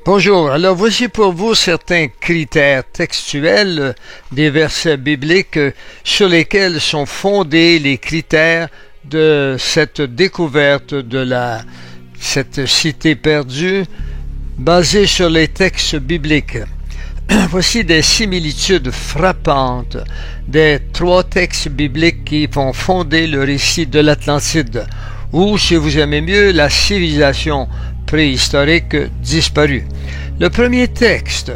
Bonjour, alors voici pour vous certains critères textuels des versets bibliques sur lesquels sont fondés les critères de cette découverte de cette cité perdue basée sur les textes bibliques. Voici des similitudes frappantes des trois textes bibliques qui vont fonder le récit de l'Atlantide, ou, si vous aimez mieux, la civilisation préhistorique disparue. Le premier texte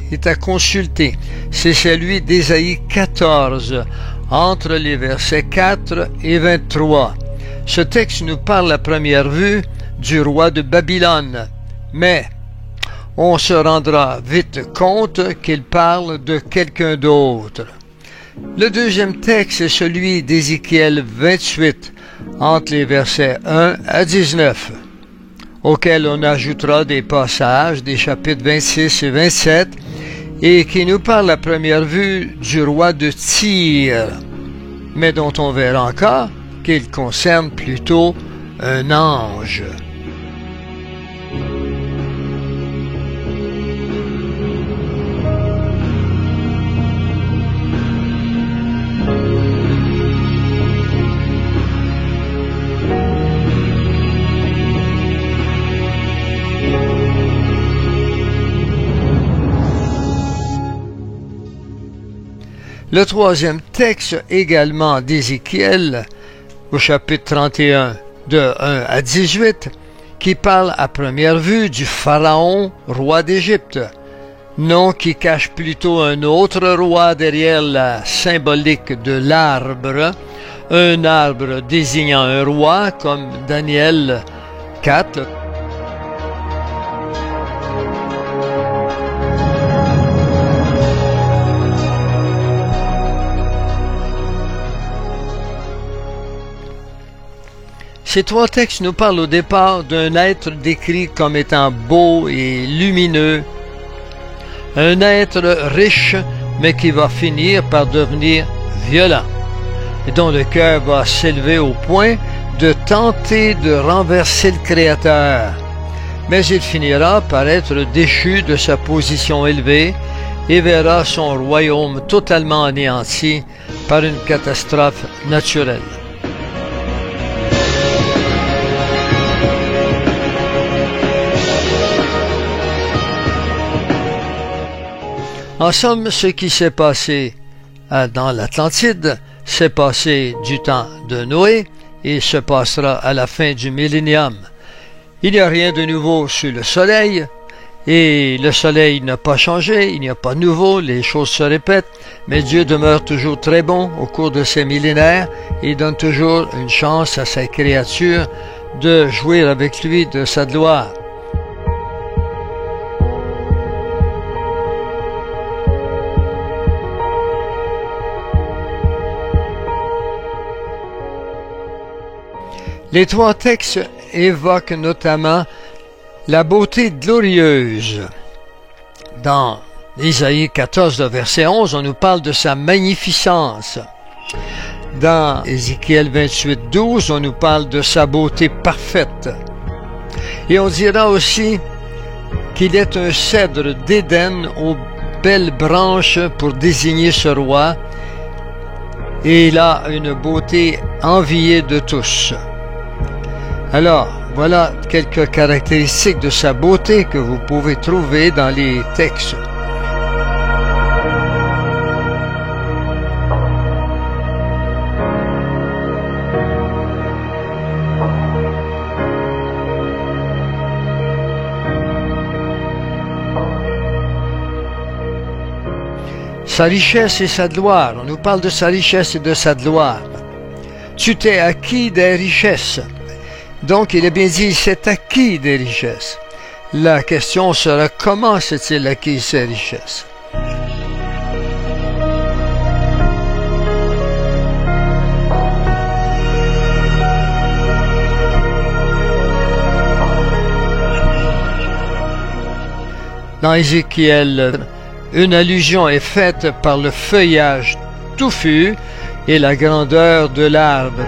qui est à consulter, c'est celui d'Ésaïe 14, entre les versets 4 et 23. Ce texte nous parle à première vue du roi de Babylone, mais on se rendra vite compte qu'il parle de quelqu'un d'autre. Le deuxième texte est celui d'Ézéchiel 28, entre les versets 1 à 19, auquel on ajoutera des passages des chapitres 26 et 27, et qui nous parle à première vue du roi de Tyr, mais dont on verra encore qu'il concerne plutôt un ange. Le troisième texte, également d'Ézéchiel, au chapitre 31, de 1 à 18, qui parle à première vue du Pharaon, roi d'Égypte, nom qui cache plutôt un autre roi derrière la symbolique de l'arbre, un arbre désignant un roi, comme Daniel 4. Ces trois textes nous parlent au départ d'un être décrit comme étant beau et lumineux, un être riche mais qui va finir par devenir violent et dont le cœur va s'élever au point de tenter de renverser le Créateur. Mais il finira par être déchu de sa position élevée et verra son royaume totalement anéanti par une catastrophe naturelle. En somme, ce qui s'est passé dans l'Atlantide s'est passé du temps de Noé et se passera à la fin du millénium. Il n'y a rien de nouveau sous le soleil et le soleil n'a pas changé, il n'y a pas de nouveau, les choses se répètent, mais Dieu demeure toujours très bon au cours de ces millénaires et donne toujours une chance à sa créature de jouir avec lui de sa gloire. Les trois textes évoquent notamment la beauté glorieuse. Dans Ésaïe 14, verset 11, on nous parle de sa magnificence. Dans Ézéchiel 28, 12, on nous parle de sa beauté parfaite. Et on dira aussi qu'il est un cèdre d'Éden aux belles branches pour désigner ce roi, et il a une beauté enviée de tous. Alors, voilà quelques caractéristiques de sa beauté que vous pouvez trouver dans les textes. Sa richesse et sa gloire. On nous parle de sa richesse et de sa gloire. Tu t'es acquis des richesses. Donc, il est bien dit, il s'est acquis des richesses. La question sera, comment s'est-il acquis ces richesses? Dans Ézéchiel, une allusion est faite par le feuillage touffu et la grandeur de l'arbre.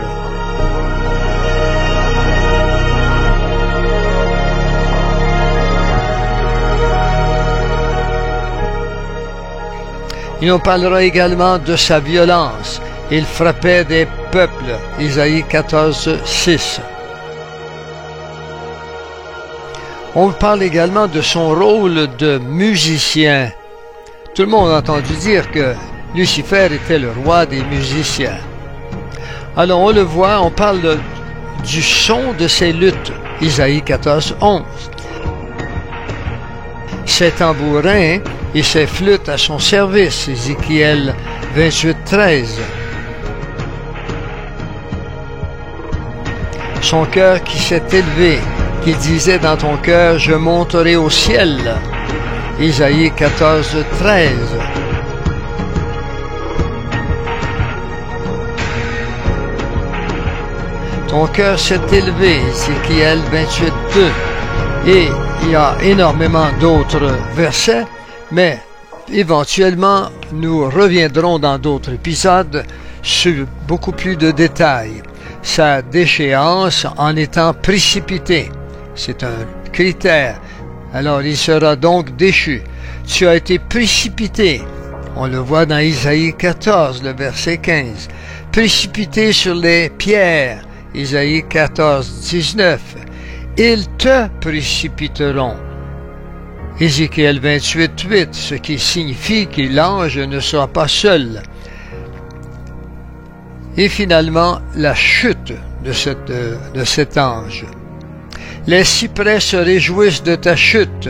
Il nous parlera également de sa violence. Il frappait des peuples. Isaïe 14, 6. On parle également de son rôle de musicien. Tout le monde a entendu dire que Lucifer était le roi des musiciens. Alors on le voit, on parle du son de ses luttes. Isaïe 14, 11. Ses tambourins et ses flûtes à son service. Ézéchiel 28, 13. Son cœur qui s'est élevé, qui disait dans ton cœur, je monterai au ciel. Isaïe 14, 13. Ton cœur s'est élevé, Ézéchiel 28, 2. Et il y a énormément d'autres versets, mais éventuellement, nous reviendrons dans d'autres épisodes sur beaucoup plus de détails. Sa déchéance en étant précipité, c'est un critère. Alors il sera donc déchu. Tu as été précipité. On le voit dans Isaïe 14, le verset 15. Précipité sur les pierres. Isaïe 14, 19. Ils te précipiteront. Ézéchiel 28, 8, ce qui signifie que l'ange ne sera pas seul. Et finalement, la chute de cet ange. Les cyprès se réjouissent de ta chute.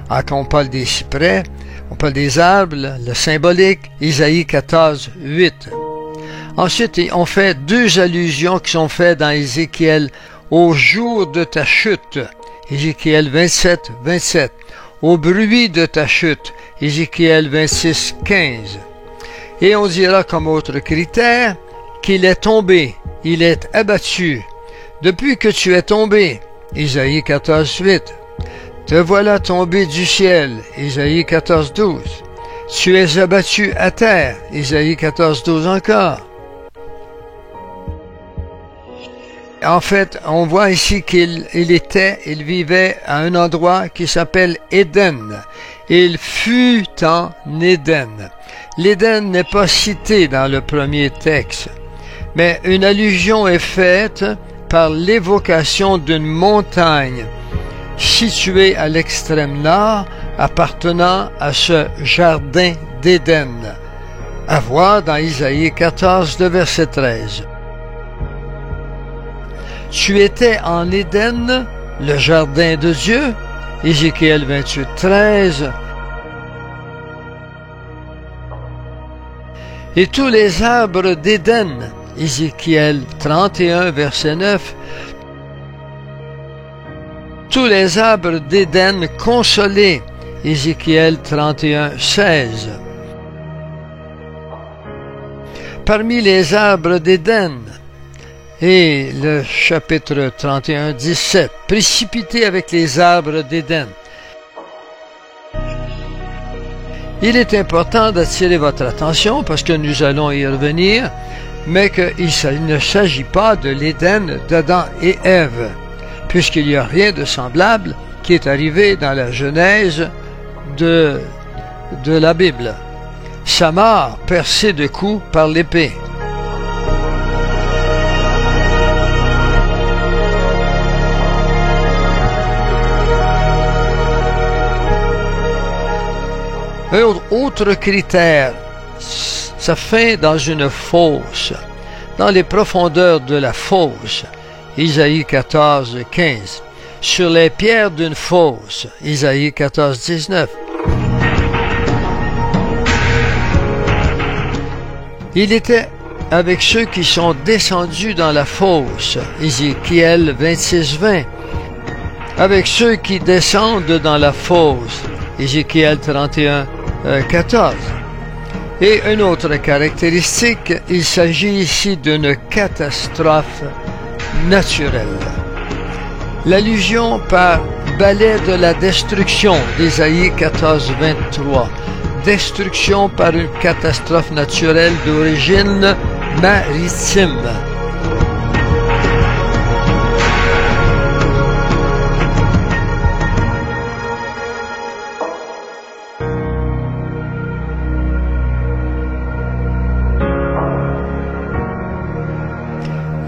Quand on parle des cyprès, on parle des arbres, le symbolique, Isaïe 14, 8. Ensuite, on fait deux allusions qui sont faites dans Ézéchiel au jour de ta chute, Ézéchiel 27, 27. Au bruit de ta chute, Ézéchiel 26, 15. Et on dira comme autre critère qu'il est tombé, il est abattu. Depuis que tu es tombé, Isaïe 14, 8. Te voilà tombé du ciel, Isaïe 14, 12. Tu es abattu à terre, Isaïe 14, 12 encore. En fait, on voit ici qu'il vivait à un endroit qui s'appelle Éden. Il fut en Éden. L'Éden n'est pas cité dans le premier texte, mais une allusion est faite par l'évocation d'une montagne située à l'extrême nord, appartenant à ce jardin d'Éden. À voir dans Isaïe 14, le verset 13. Tu étais en Éden, le jardin de Dieu, Ézéchiel 28, 13. Et tous les arbres d'Éden, Ézéchiel 31, verset 9. Tous les arbres d'Éden consolés, Ézéchiel 31, 16. Parmi les arbres d'Éden, et le chapitre 31, 17, précipité avec les arbres d'Éden. Il est important d'attirer votre attention, parce que nous allons y revenir, mais qu'il ne s'agit pas de l'Éden d'Adam et Ève, puisqu'il n'y a rien de semblable qui est arrivé dans la Genèse de la Bible. Samar percé de coups par l'épée. Un autre critère, sa fin dans une fosse, dans les profondeurs de la fosse, Isaïe 14, 15, sur les pierres d'une fosse, Isaïe 14, 19. Il était avec ceux qui sont descendus dans la fosse, Ézéchiel 26, 20, avec ceux qui descendent dans la fosse, Ézéchiel 31, 14. Et une autre caractéristique, il s'agit ici d'une catastrophe naturelle. L'allusion par balai de la destruction d'Ésaïe 14, 23. Destruction par une catastrophe naturelle d'origine maritime.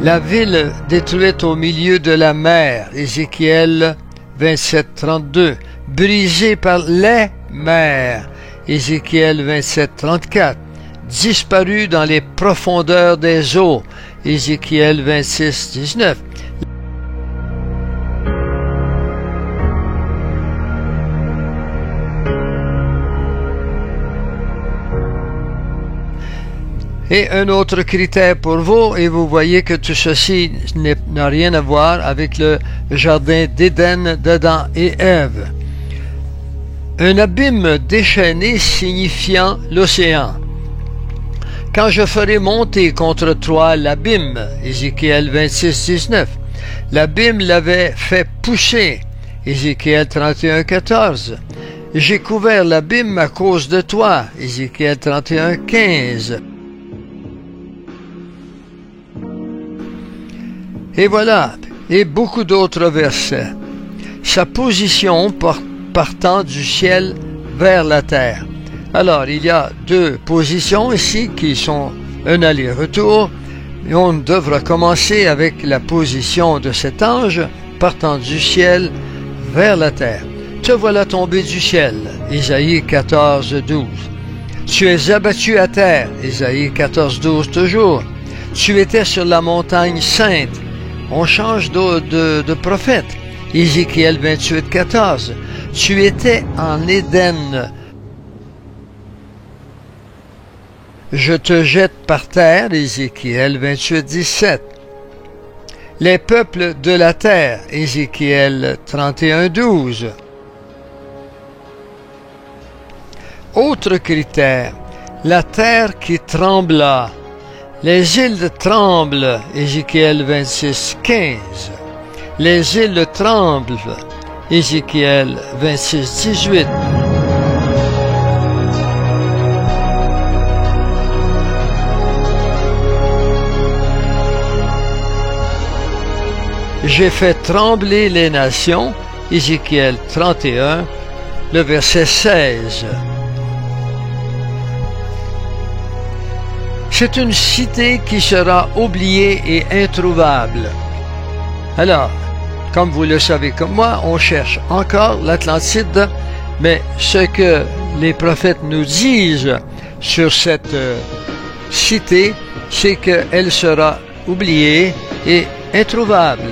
La ville détruite au milieu de la mer, Ézéchiel 27, 32. Brisée par les mers, Ézéchiel 27, 34. Disparue dans les profondeurs des eaux, Ézéchiel 26, 19. Et un autre critère pour vous, et vous voyez que tout ceci n'a rien à voir avec le jardin d'Éden d'Adam et Ève. Un abîme déchaîné signifiant l'océan. Quand je ferai monter contre toi l'abîme, Ézéchiel 26, 19. L'abîme l'avait fait pousser, Ézéchiel 31, 14. J'ai couvert l'abîme à cause de toi, Ézéchiel 31, 15. Et voilà, et beaucoup d'autres versets. Sa position partant du ciel vers la terre. Alors, il y a deux positions ici qui sont un aller-retour. Et on devra commencer avec la position de cet ange partant du ciel vers la terre. Te voilà tombé du ciel, Isaïe 14, 12. Tu es abattu à terre, Isaïe 14, 12 toujours. Tu étais sur la montagne sainte. On change de prophète. Ézéchiel 28, 14. Tu étais en Éden. Je te jette par terre, Ézéchiel 28, 17. Les peuples de la terre, Ézéchiel 31, 12. Autre critère, la terre qui trembla. Les îles tremblent, Ézéchiel 26, 15. Les îles tremblent, Ézéchiel 26, 18. J'ai fait trembler les nations, Ézéchiel 31, le verset 16. C'est une cité qui sera oubliée et introuvable. Alors, comme vous le savez comme moi, on cherche encore l'Atlantide, mais ce que les prophètes nous disent sur cette cité, c'est qu'elle sera oubliée et introuvable.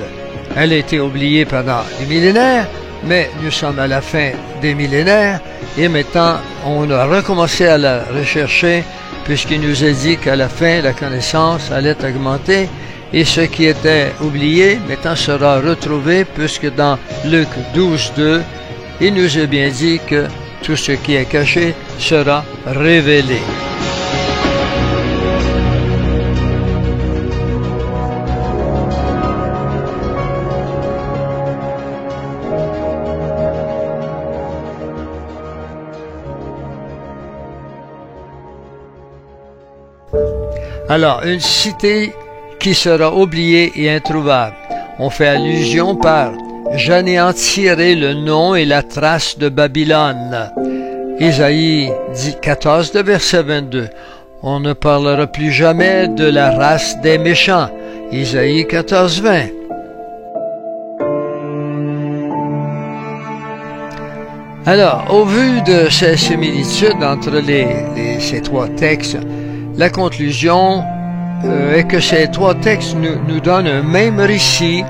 Elle a été oubliée pendant des millénaires, mais nous sommes à la fin des millénaires et maintenant on a recommencé à la rechercher puisqu'il nous a dit qu'à la fin la connaissance allait augmenter et ce qui était oublié maintenant sera retrouvé puisque dans Luc 12, 2, il nous a bien dit que tout ce qui est caché sera révélé. Alors, une cité qui sera oubliée et introuvable. On fait allusion par « J'anéantirai le nom et la trace de Babylone ». Isaïe 14, verset 22. On ne parlera plus jamais de la race des méchants. Isaïe 14, 20. Alors, au vu de ces similitudes entre ces trois textes, la conclusion est que ces trois textes nous donnent un même récit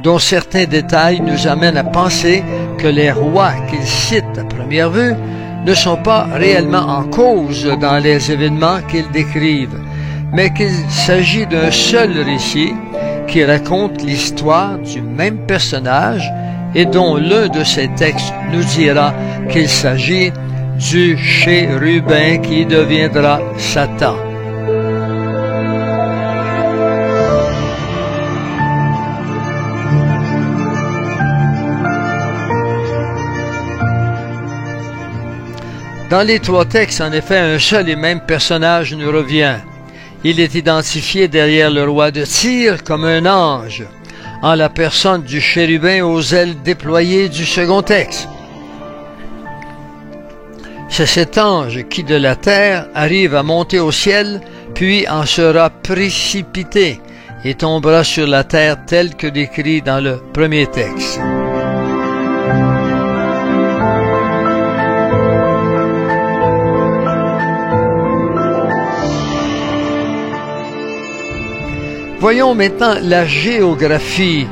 dont certains détails nous amènent à penser que les rois qu'ils citent à première vue ne sont pas réellement en cause dans les événements qu'ils décrivent, mais qu'il s'agit d'un seul récit qui raconte l'histoire du même personnage et dont l'un de ces textes nous dira qu'il s'agit du chérubin qui deviendra Satan. Dans les trois textes, en effet, un seul et même personnage nous revient. Il est identifié derrière le roi de Tyr comme un ange, en la personne du chérubin aux ailes déployées du second texte. C'est cet ange qui de la terre arrive à monter au ciel, puis en sera précipité. et tombera sur la terre tel que décrit dans le premier texte. Voyons maintenant la géographie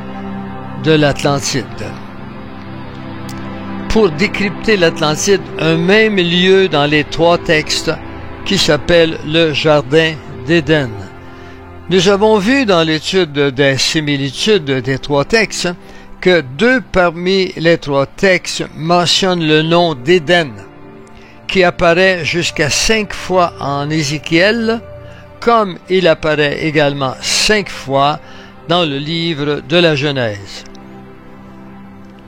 de l'Atlantide. Pour décrypter l'Atlantide, un même lieu dans les trois textes qui s'appelle le Jardin d'Éden. Nous avons vu dans l'étude des similitudes des trois textes que deux parmi les trois textes mentionnent le nom d'Éden, qui apparaît jusqu'à 5 fois en Ézéchiel, comme il apparaît également 5 fois dans le livre de la Genèse.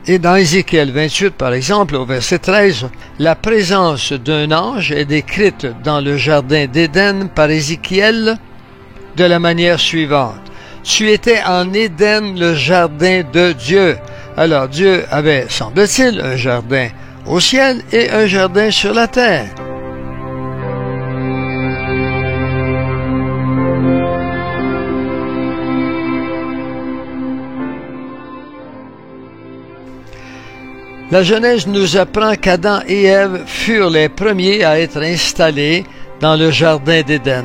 Et dans Ézéchiel 28, par exemple, au verset 13, la présence d'un ange est décrite dans le jardin d'Éden par Ézéchiel de la manière suivante. Tu étais en Éden, le jardin de Dieu. Alors Dieu avait, semble-t-il, un jardin au ciel et un jardin sur la terre. La Genèse nous apprend qu'Adam et Ève furent les premiers à être installés dans le jardin d'Éden.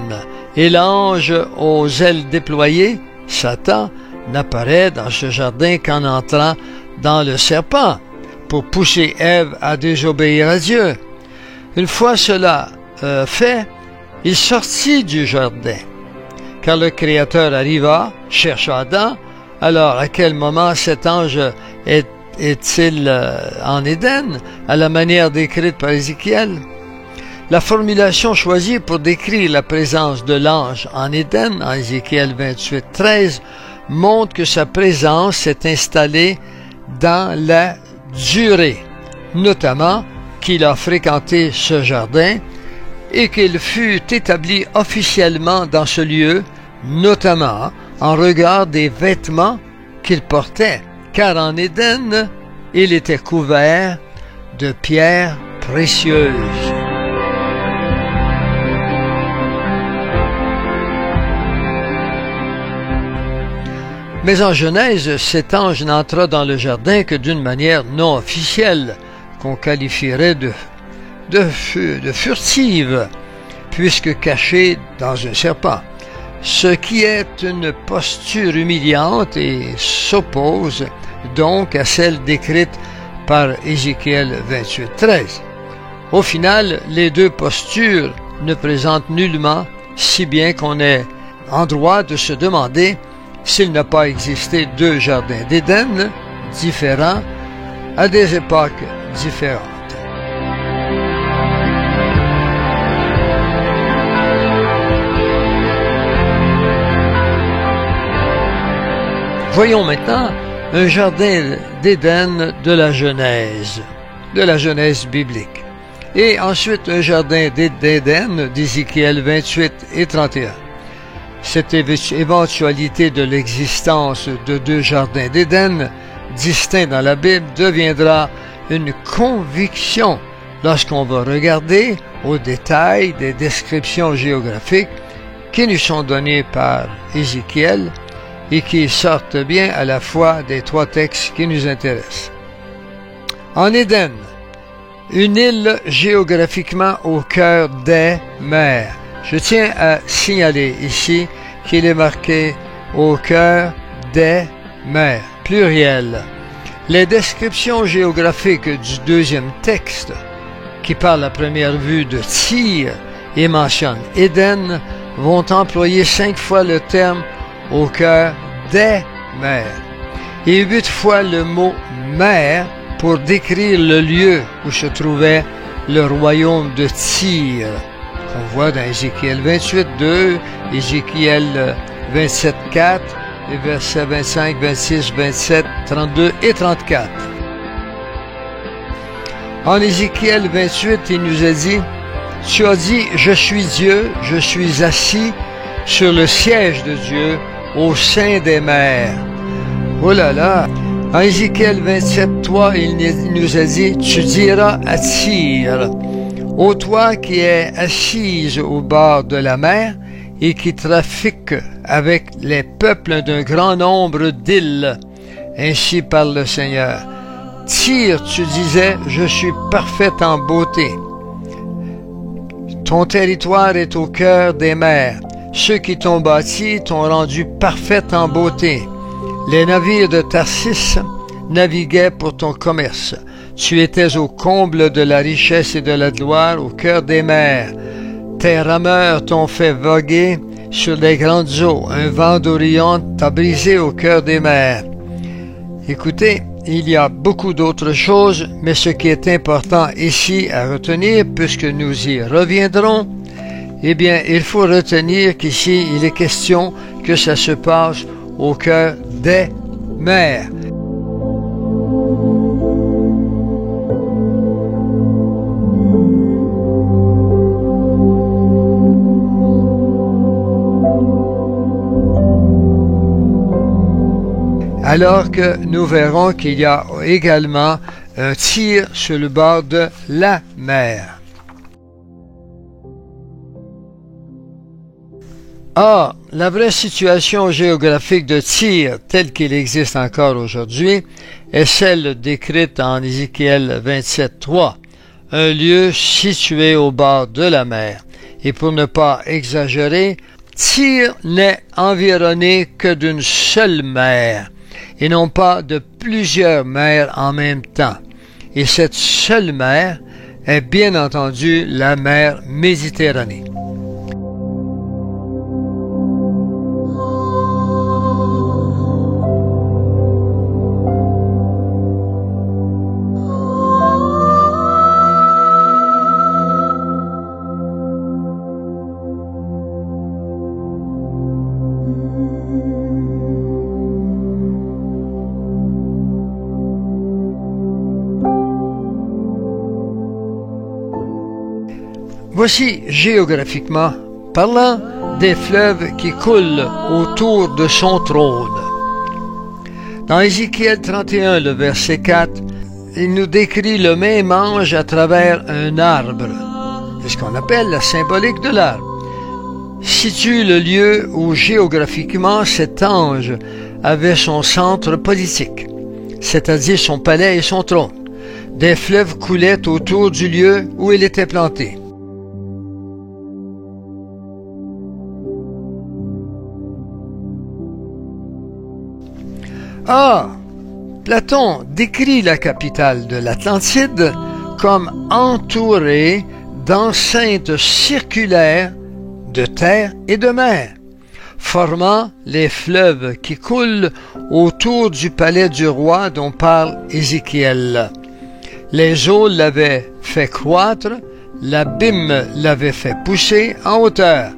Et l'ange aux ailes déployées, Satan, n'apparaît dans ce jardin qu'en entrant dans le serpent pour pousser Ève à désobéir à Dieu. Une fois cela fait, il sortit du jardin, car le Créateur arriva, chercha Adam. Alors, à quel moment cet ange est-il en Éden, à la manière décrite par Ézéchiel? La formulation choisie pour décrire la présence de l'ange en Éden, en Ézéchiel 28, 13, montre que sa présence s'est installée dans la durée, notamment qu'il a fréquenté ce jardin et qu'il fut établi officiellement dans ce lieu, notamment en regard des vêtements qu'il portait, car en Éden, il était couvert de pierres précieuses. Mais en Genèse, cet ange n'entra dans le jardin que d'une manière non officielle, qu'on qualifierait de furtive, puisque caché dans un serpent, ce qui est une posture humiliante et s'oppose donc à celle décrite par Ézéchiel 28, 13. Au final, les deux postures ne présentent nullement, si bien qu'on est en droit de se demander s'il n'a pas existé deux jardins d'Éden différents à des époques différentes. Voyons maintenant un jardin d'Éden de la Genèse biblique, et ensuite un jardin d'Éden d'Ézéchiel 28 et 31. Cette éventualité de l'existence de deux jardins d'Éden distincts dans la Bible deviendra une conviction lorsqu'on va regarder au détail des descriptions géographiques qui nous sont données par Ézéchiel et qui sortent bien à la fois des trois textes qui nous intéressent. En Éden, une île géographiquement au cœur des mers. Je tiens à signaler ici qu'il est marqué au cœur des mers, pluriel. Les descriptions géographiques du deuxième texte, qui par la première vue de Tyr et mentionne Éden, vont employer 5 fois le terme au cœur des mers et 8 fois le mot mer pour décrire le lieu où se trouvait le royaume de Tyr. On voit dans Ézéchiel 28, 2, Ézéchiel 27, 4, et versets 25, 26, 27, 32 et 34. En Ézéchiel 28, il nous a dit, « Tu as dit, je suis Dieu, je suis assis sur le siège de Dieu au sein des mers. » Oh là là! En Ézéchiel 27, 3, il nous a dit, « Tu diras à Tyr, ô toi qui es assise au bord de la mer, et qui trafique avec les peuples d'un grand nombre d'îles. Ainsi parle le Seigneur. Tyr, tu disais, je suis parfaite en beauté. Ton territoire est au cœur des mers. Ceux qui t'ont bâti t'ont rendu parfaite en beauté. Les navires de Tarsis naviguaient pour ton commerce. Tu étais au comble de la richesse et de la gloire au cœur des mers. Tes rameurs t'ont fait voguer sur les grandes eaux. Un vent d'Orient t'a brisé au cœur des mers. Écoutez, il y a beaucoup d'autres choses, mais ce qui est important ici à retenir, puisque nous y reviendrons, eh bien, il faut retenir qu'ici, il est question que ça se passe au cœur des mers. Alors que nous verrons qu'il y a également un Tyr sur le bord de la mer. Or, la vraie situation géographique de Tyr, telle qu'il existe encore aujourd'hui, est celle décrite en Ézéchiel 27:3, un lieu situé au bord de la mer. Et pour ne pas exagérer, Tyr n'est environné que d'une seule mer, et non pas de plusieurs mers en même temps. Et cette seule mer est bien entendu la mer Méditerranée. Voici, géographiquement parlant, des fleuves qui coulent autour de son trône. Dans Ézéchiel 31, le verset 4, il nous décrit le même ange à travers un arbre. C'est ce qu'on appelle la symbolique de l'arbre. Situe le lieu où géographiquement cet ange avait son centre politique, c'est-à-dire son palais et son trône. Des fleuves coulaient autour du lieu où il était planté. Or, Platon décrit la capitale de l'Atlantide comme entourée d'enceintes circulaires de terre et de mer, formant les fleuves qui coulent autour du palais du roi dont parle Ézéchiel. Les eaux l'avaient fait croître, l'abîme l'avait fait pousser en hauteur.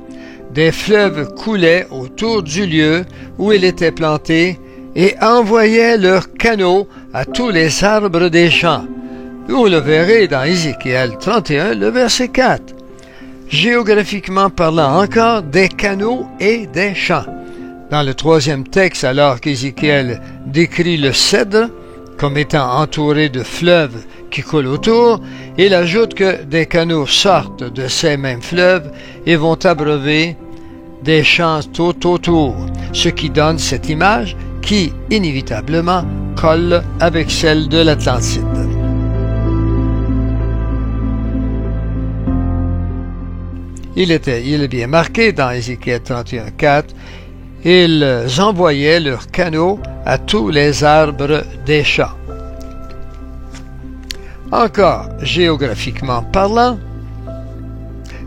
Des fleuves coulaient autour du lieu où il était planté et envoyaient leurs canaux à tous les arbres des champs. Vous le verrez dans Ézéchiel 31, le verset 4. Géographiquement parlant encore, des canaux et des champs. Dans le troisième texte, alors qu'Ézéchiel décrit le cèdre comme étant entouré de fleuves qui coulent autour, il ajoute que des canaux sortent de ces mêmes fleuves et vont abreuver des champs tout autour, ce qui donne cette image qui, inévitablement, colle avec celle de l'Atlantide. Il est bien marqué dans Ézéchiel 31:4, ils envoyaient leurs canaux à tous les arbres des champs. Encore, géographiquement parlant,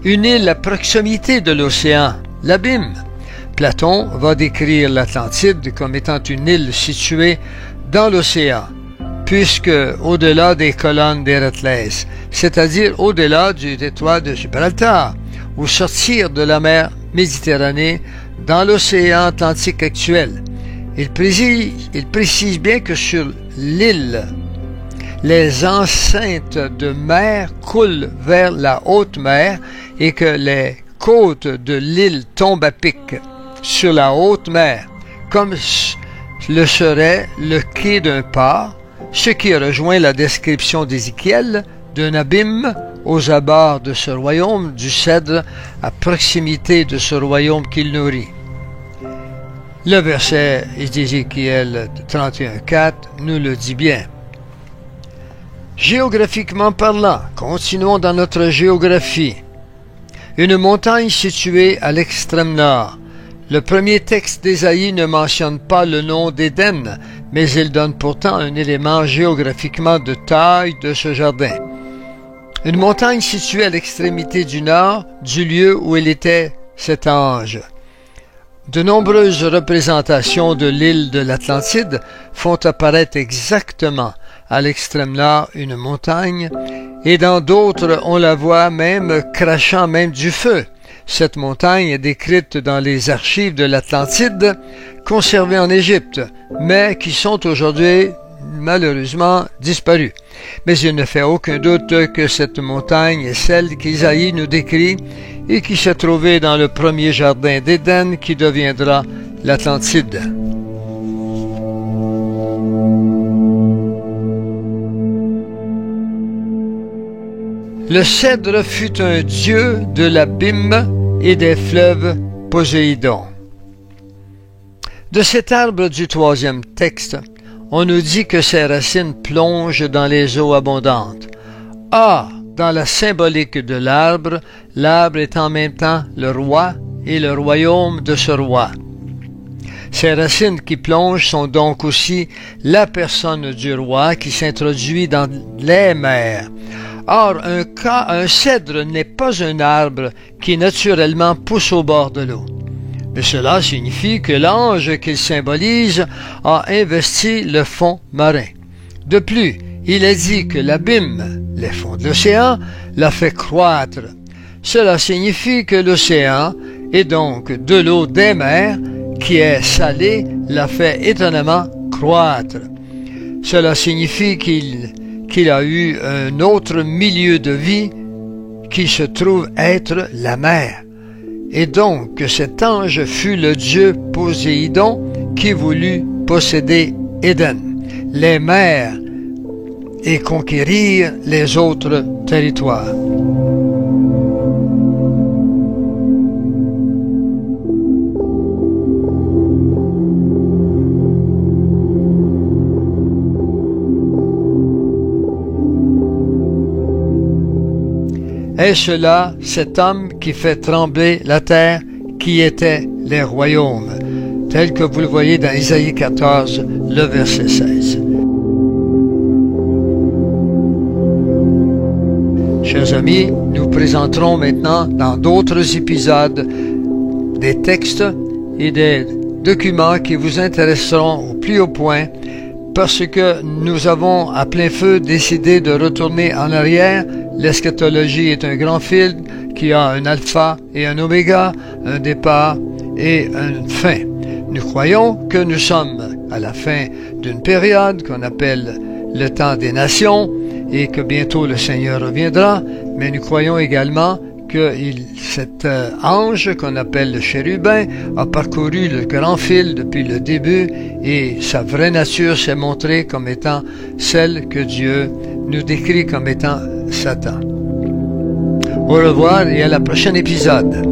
une île à proximité de l'océan, l'abîme. Platon va décrire l'Atlantide comme étant une île située dans l'océan, puisque au-delà des colonnes d'Héraclès, c'est-à-dire au-delà du détroit de Gibraltar, ou sortir de la mer Méditerranée dans l'océan Atlantique actuel. Il précise bien que sur l'île, les enceintes de mer coulent vers la haute mer et que les côtes de l'île tombent à pic sur la haute mer, comme le serait le quai d'un port, ce qui rejoint la description d'Ézéchiel d'un abîme aux abords de ce royaume, du cèdre, à proximité de ce royaume qu'il nourrit. Le verset d'Ézéchiel 31:4 nous le dit bien. Géographiquement parlant, continuons dans notre géographie. Une montagne située à l'extrême nord. Le premier texte d'Ésaïe ne mentionne pas le nom d'Éden, mais il donne pourtant un élément géographiquement de taille de ce jardin. Une montagne située à l'extrémité du nord du lieu où il était cet ange. De nombreuses représentations de l'île de l'Atlantide font apparaître exactement à l'extrême nord une montagne, et dans d'autres on la voit même crachant même du feu. Cette montagne est décrite dans les archives de l'Atlantide conservées en Égypte, mais qui sont aujourd'hui malheureusement disparues. Mais il ne fait aucun doute que cette montagne est celle qu'Isaïe nous décrit et qui se trouvait dans le premier jardin d'Éden qui deviendra l'Atlantide. Le cèdre fut un dieu de l'abîme et des fleuves Poséidon. De cet arbre du troisième texte, on nous dit que ses racines plongent dans les eaux abondantes. Dans la symbolique de l'arbre, l'arbre est en même temps le roi et le royaume de ce roi. Ces racines qui plongent sont donc aussi la personne du roi qui s'introduit dans les mers. Or, un cèdre n'est pas un arbre qui naturellement pousse au bord de l'eau. Mais cela signifie que l'ange qu'il symbolise a investi le fond marin. De plus, il est dit que l'abîme, les fonds de l'océan, l'a fait croître. Cela signifie que l'océan, et donc de l'eau des mers, qui est salée, l'a fait étonnamment croître. Cela signifie qu'il a eu un autre milieu de vie qui se trouve être la mer. Et donc que cet ange fut le dieu Poséidon qui voulut posséder Éden, les mers, et conquérir les autres territoires. Est-ce là cet homme qui fait trembler la terre, qui était les royaumes, tel que vous le voyez dans Isaïe 14, le verset 16. Chers amis, nous présenterons maintenant dans d'autres épisodes des textes et des documents qui vous intéresseront au plus haut point, parce que nous avons à plein feu décidé de retourner en arrière. L'eschatologie est un grand fil qui a un alpha et un oméga, un départ et une fin. Nous croyons que nous sommes à la fin d'une période qu'on appelle le temps des nations et que bientôt le Seigneur reviendra, mais nous croyons également que cet ange qu'on appelle le chérubin a parcouru le grand fil depuis le début et sa vraie nature s'est montrée comme étant celle que Dieu nous décrit comme étant Satan. Au revoir et à la prochaine épisode.